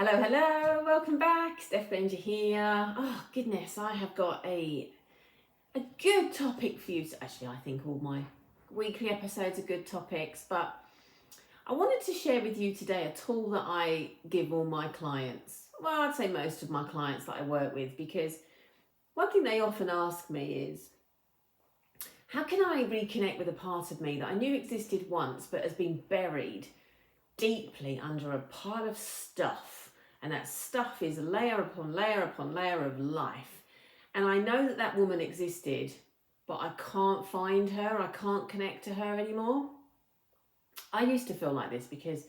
Hello, hello, welcome back. Steph here. Oh goodness, I have got a good topic for you. Actually, I think all my weekly episodes are good topics, but I wanted to share with you today a tool that I give all my clients. Well, I'd say most of my clients that I work with, because one thing they often ask me is, how can I reconnect with a part of me that I knew existed once but has been buried deeply under a pile of stuff? And that stuff is layer upon layer upon layer of life. And I know that that woman existed, but I can't find her. I can't connect to her anymore. I used to feel like this because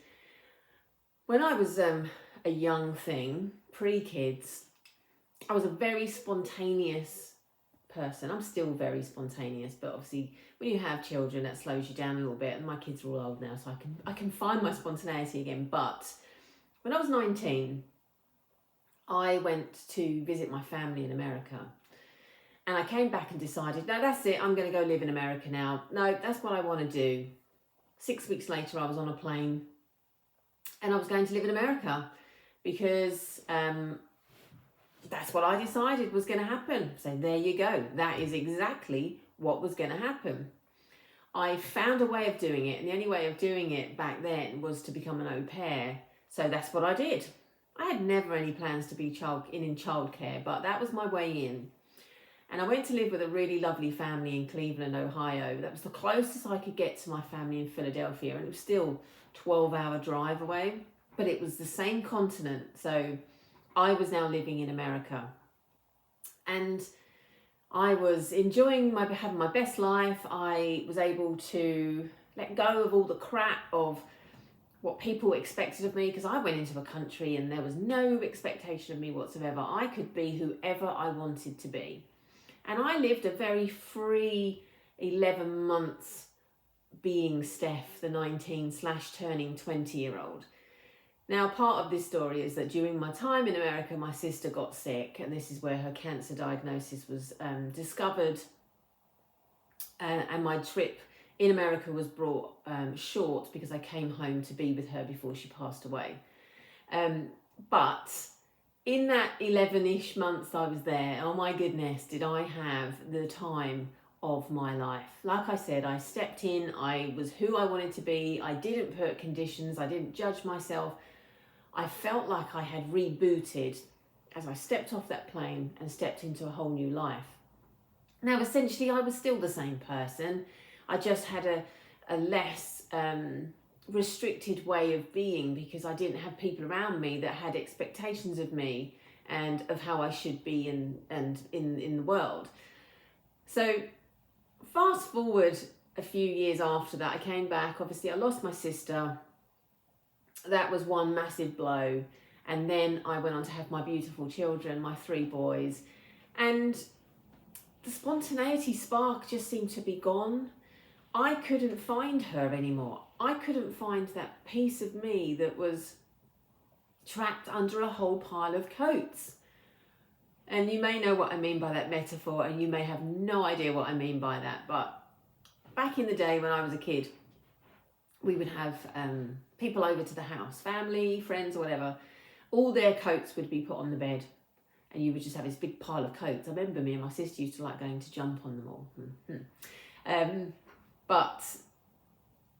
when I was a young thing, pre-kids, I was a very spontaneous person. I'm still very spontaneous, but obviously when you have children, that slows you down a little bit. And my kids are all old now, so I can find my spontaneity again. But when I was 19, I went to visit my family in America. And I came back and decided, no, that's it. I'm going to go live in America now. No, that's what I want to do. 6 weeks later, I was on a plane and I was going to live in America because that's what I decided was going to happen. So there you go. That is exactly what was going to happen. I found a way of doing it. And the only way of doing it back then was to become an au pair. So that's what I did. I had never any plans to be in childcare, but that was my way in. And I went to live with a really lovely family in Cleveland, Ohio. That was the closest I could get to my family in Philadelphia, and it was still a 12-hour drive away, but it was the same continent. So I was now living in America, and I was enjoying having my best life. I was able to let go of all the crap of what people expected of me, because I went into a country and there was no expectation of me whatsoever. I could be whoever I wanted to be. And I lived a very free 11 months being Steph, the 19/turning 20-year-old. Now, part of this story is that during my time in America, my sister got sick, and this is where her cancer diagnosis was discovered. And my trip in America was brought short because I came home to be with her before she passed away. But in that 11-ish months I was there, oh my goodness, did I have the time of my life. Like I said, I stepped in, I was who I wanted to be, I didn't put conditions, I didn't judge myself. I felt like I had rebooted as I stepped off that plane and stepped into a whole new life. Now, essentially, I was still the same person. I just had a less restricted way of being, because I didn't have people around me that had expectations of me and of how I should be in the world. So fast forward a few years after that, I came back. Obviously, I lost my sister. That was one massive blow. And then I went on to have my beautiful children, my 3 boys. And the spontaneity spark just seemed to be gone. I couldn't find her anymore. I couldn't find that piece of me that was trapped under a whole pile of coats. And you may know what I mean by that metaphor, and you may have no idea what I mean by that. But back in the day when I was a kid, we would have people over to the house, family, friends, or whatever. All their coats would be put on the bed, and you would just have this big pile of coats. I remember me and my sister used to like going to jump on them all. But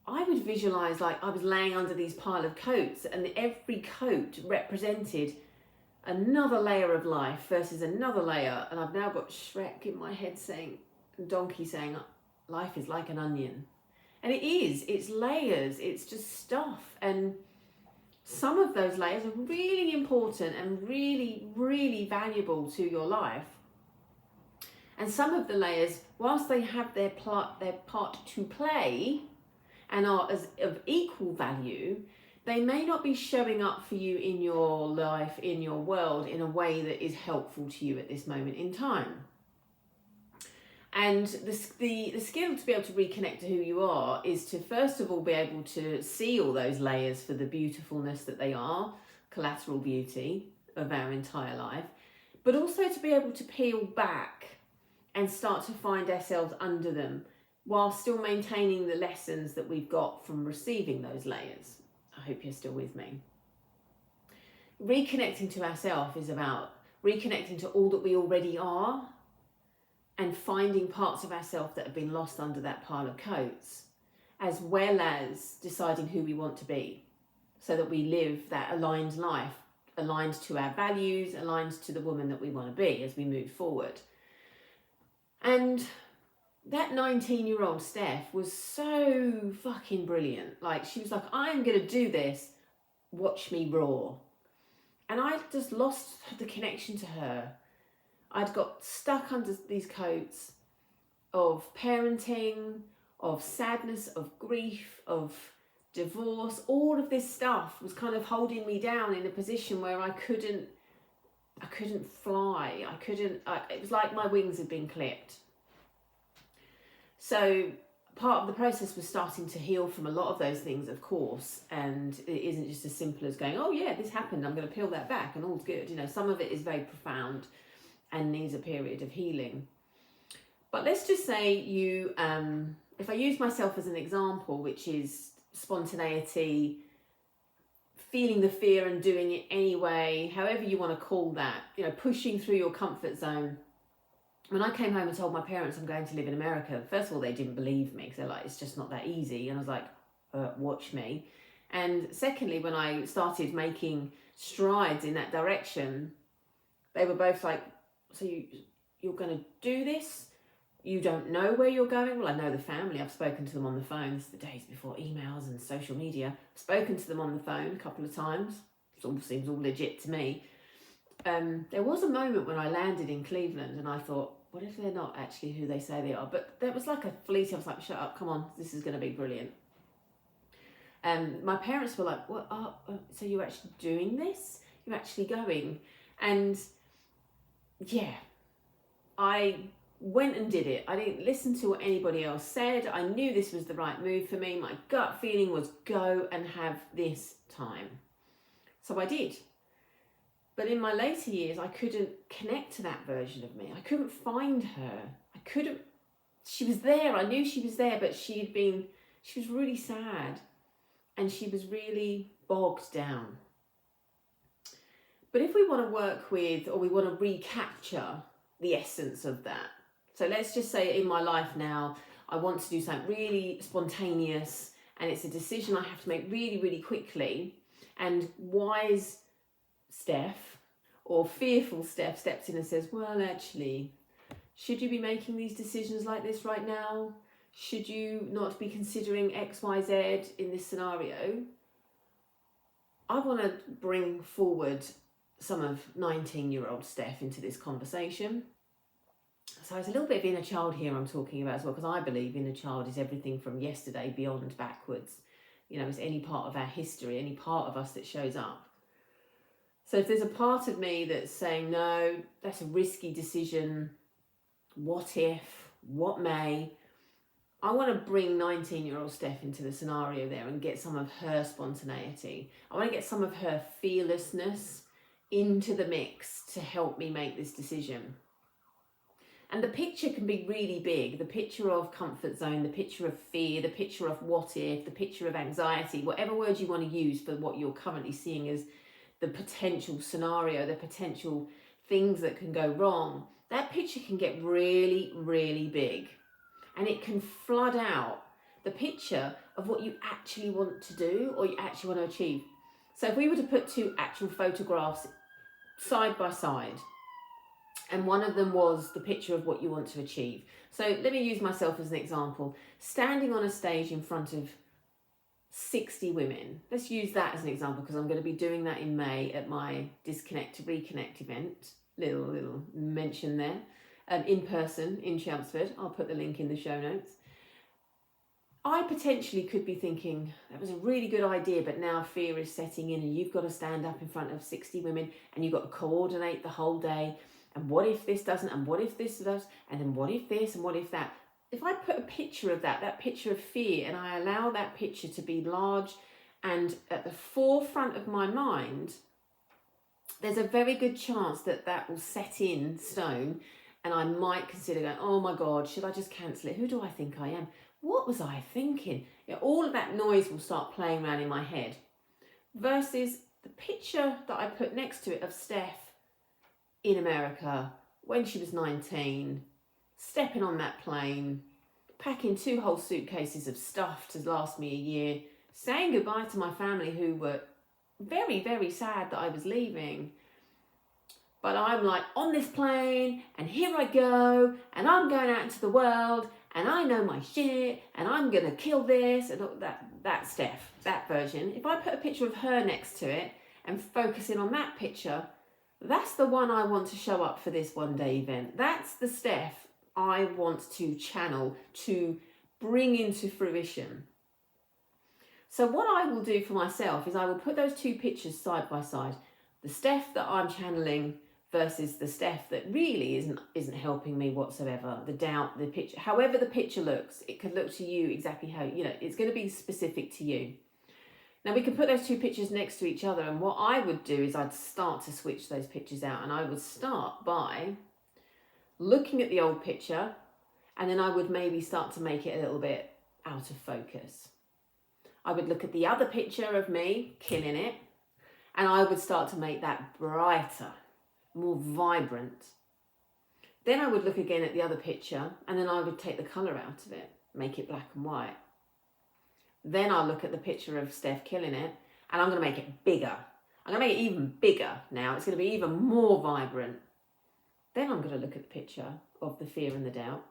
I would visualise like I was laying under these pile of coats, and every coat represented another layer of life versus another layer. And I've now got Shrek in my head saying, Donkey saying, life is like an onion. And it is, it's layers, it's just stuff. And some of those layers are really important and really, really valuable to your life. And some of the layers, whilst they have their part to play and are of equal value, they may not be showing up for you in your life, in your world, in a way that is helpful to you at this moment in time. And the skill to be able to reconnect to who you are is to first of all be able to see all those layers for the beautifulness that they are, collateral beauty of our entire life, but also to be able to peel back and start to find ourselves under them while still maintaining the lessons that we've got from receiving those layers. I hope you're still with me. reconnecting to ourselves is about reconnecting to all that we already are and finding parts of ourselves that have been lost under that pile of coats, as well as deciding who we want to be so that we live that aligned life, aligned to our values, aligned to the woman that we want to be as we move forward. And that 19-year-old Steph was so fucking brilliant. Like, she was like, I'm going to do this. Watch me roar. And I just lost the connection to her. I'd got stuck under these coats of parenting, of sadness, of grief, of divorce. All of this stuff was kind of holding me down in a position where I couldn't fly. It was like my wings had been clipped. So part of the process was starting to heal from a lot of those things, of course, and it isn't just as simple as going, oh yeah, this happened, I'm going to peel that back and all's good. You know, some of it is very profound and needs a period of healing. But let's just say you, if I use myself as an example, which is spontaneity, feeling the fear and doing it anyway, however you want to call that, you know, pushing through your comfort zone. When I came home and told my parents I'm going to live in America, first of all, they didn't believe me because they're like, it's just not that easy. And I was like, watch me. And secondly, when I started making strides in that direction, they were both like, so you're going to do this? You don't know where you're going? Well, I know the family. I've spoken to them on the phone. This is the days before emails and social media. I've spoken to them on the phone a couple of times. It all seems all legit to me. There was a moment when I landed in Cleveland and I thought, what if they're not actually who they say they are? But there was like a fleet. I was like, shut up, come on, this is going to be brilliant. My parents were like, what? So you're actually doing this? You're actually going? And yeah, I went and did it. I didn't listen to what anybody else said. I knew this was the right move for me. My gut feeling was go and have this time. So I did. But in my later years, I couldn't connect to that version of me. I couldn't find her. She was there. I knew she was there, but she was really sad and she was really bogged down. But if we want to work with, or we want to recapture the essence of that. So let's just say in my life now, I want to do something really spontaneous and it's a decision I have to make really, really quickly. And wise Steph or fearful Steph steps in and says, well, actually, should you be making these decisions like this right now? Should you not be considering X, Y, Z in this scenario? I want to bring forward some of 19-year-old Steph into this conversation. So it's a little bit of inner child here I'm talking about as well, because I believe inner child is everything from yesterday beyond backwards. You know, it's any part of our history, any part of us that shows up. So if there's a part of me that's saying, no, that's a risky decision, what if, what may, I want to bring 19-year-old Steph into the scenario there and get some of her spontaneity. I want to get some of her fearlessness into the mix to help me make this decision. And the picture can be really big. The picture of comfort zone, the picture of fear, the picture of what if, the picture of anxiety, whatever words you want to use for what you're currently seeing as the potential scenario, the potential things that can go wrong. That picture can get really, really big. And it can flood out the picture of what you actually want to do or you actually want to achieve. So if we were to put two actual photographs side by side, and one of them was the picture of what you want to achieve. So let me use myself as an example. Standing on a stage in front of 60 women. Let's use that as an example because I'm going to be doing that in May at my Disconnect to Reconnect event. Little mention there. In person in Chelmsford. I'll put the link in the show notes. I potentially could be thinking, that was a really good idea, but now fear is setting in and you've got to stand up in front of 60 women and you've got to coordinate the whole day. And what if this doesn't? And what if this does? And then what if this? And what if that? If I put a picture of that picture of fear, and I allow that picture to be large and at the forefront of my mind, there's a very good chance that that will set in stone. And I might consider going, oh my God, should I just cancel it? Who do I think I am? What was I thinking? All of that noise will start playing around in my head. Versus the picture that I put next to it of Steph in America when she was 19, stepping on that plane, packing 2 whole suitcases of stuff to last me a year, saying goodbye to my family who were very, very sad that I was leaving. But I'm like on this plane and here I go and I'm going out into the world and I know my shit and I'm going to kill this and all that Steph, that version. If I put a picture of her next to it and focus in on that picture, that's the one I want to show up for this one day event. That's the Steph I want to channel, to bring into fruition. So what I will do for myself is I will put those 2 pictures side by side. The Steph that I'm channeling versus the Steph that really isn't helping me whatsoever. The doubt, the picture, however the picture looks, it could look to you exactly how, it's going to be specific to you. Now we can put those 2 pictures next to each other, and what I would do is I'd start to switch those pictures out, and I would start by looking at the old picture, and then I would maybe start to make it a little bit out of focus. I would look at the other picture of me killing it, and I would start to make that brighter, more vibrant. Then I would look again at the other picture, and then I would take the colour out of it, make it black and white. Then I'll look at the picture of Steph killing it, and I'm going to make it bigger. I'm going to make it even bigger now. It's going to be even more vibrant. Then I'm going to look at the picture of the fear and the doubt,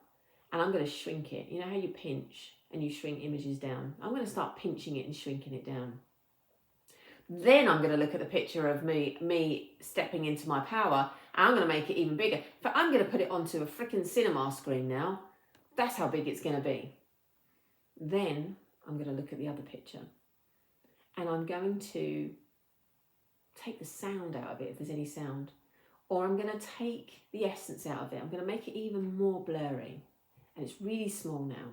and I'm going to shrink it. You know how you pinch and you shrink images down? I'm going to start pinching it and shrinking it down. Then I'm going to look at the picture of me stepping into my power, and I'm going to make it even bigger. But I'm going to put it onto a freaking cinema screen now. That's how big it's going to be. Then I'm going to look at the other picture, and I'm going to take the sound out of it if there's any sound, or I'm going to take the essence out of it. I'm going to make it even more blurry, and it's really small now,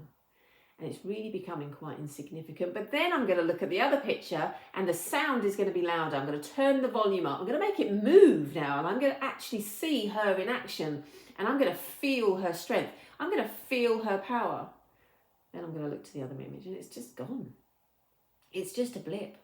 and it's really becoming quite insignificant. But then I'm going to look at the other picture, and the sound is going to be louder. I'm going to turn the volume up. I'm going to make it move now, and I'm going to actually see her in action, and I'm going to feel her strength. I'm going to feel her power. Then I'm going to look to the other image, and it's just gone. It's just a blip.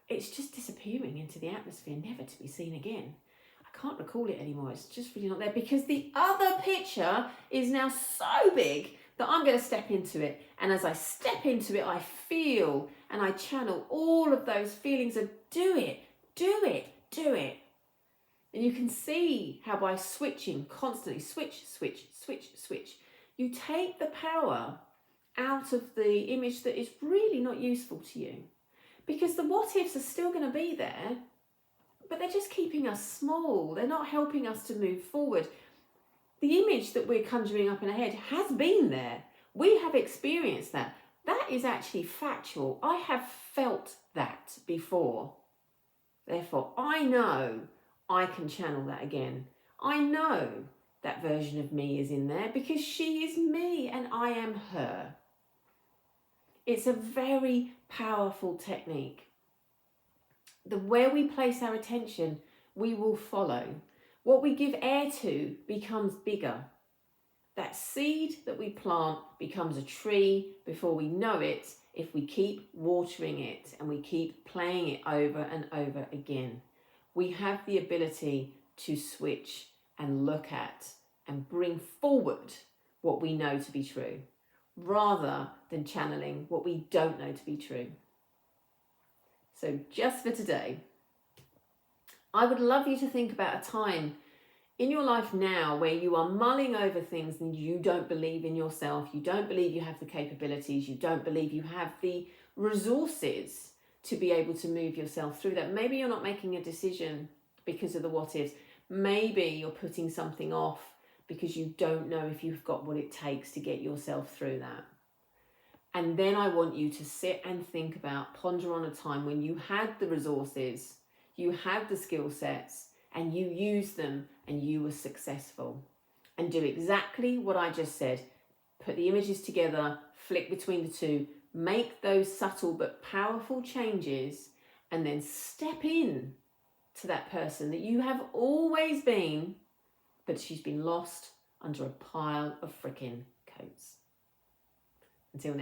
It's just disappearing into the atmosphere, never to be seen again. I can't recall it anymore. It's just really not there, because the other picture is now so big that I'm going to step into it. And as I step into it, I feel and I channel all of those feelings of do it, do it, do it. And you can see how by switching constantly, switch, switch, switch, switch, you take the power out of the image that is really not useful to you. Because the what ifs are still going to be there, but they're just keeping us small. They're not helping us to move forward. The image that we're conjuring up in our head has been there. We have experienced that. That is actually factual. I have felt that before. Therefore, I know I can channel that again. I know that version of me is in there because she is me and I am her. It's a very powerful technique. Where we place our attention, we will follow. What we give air to becomes bigger. That seed that we plant becomes a tree before we know it, if we keep watering it and we keep playing it over and over again. We have the ability to switch and look at and bring forward what we know to be true, rather than channeling what we don't know to be true. So just for today, I would love you to think about a time in your life now where you are mulling over things and you don't believe in yourself, you don't believe you have the capabilities, you don't believe you have the resources to be able to move yourself through that. Maybe you're not making a decision because of the what ifs. Maybe you're putting something off because you don't know if you've got what it takes to get yourself through that. And then I want you to sit and think about, ponder on a time when you had the resources, you had the skill sets, and you used them and you were successful. And do exactly what I just said. Put the images together, flick between the two, make those subtle but powerful changes, and then step in to that person that you have always been, but she's been lost under a pile of frickin' coats. Until next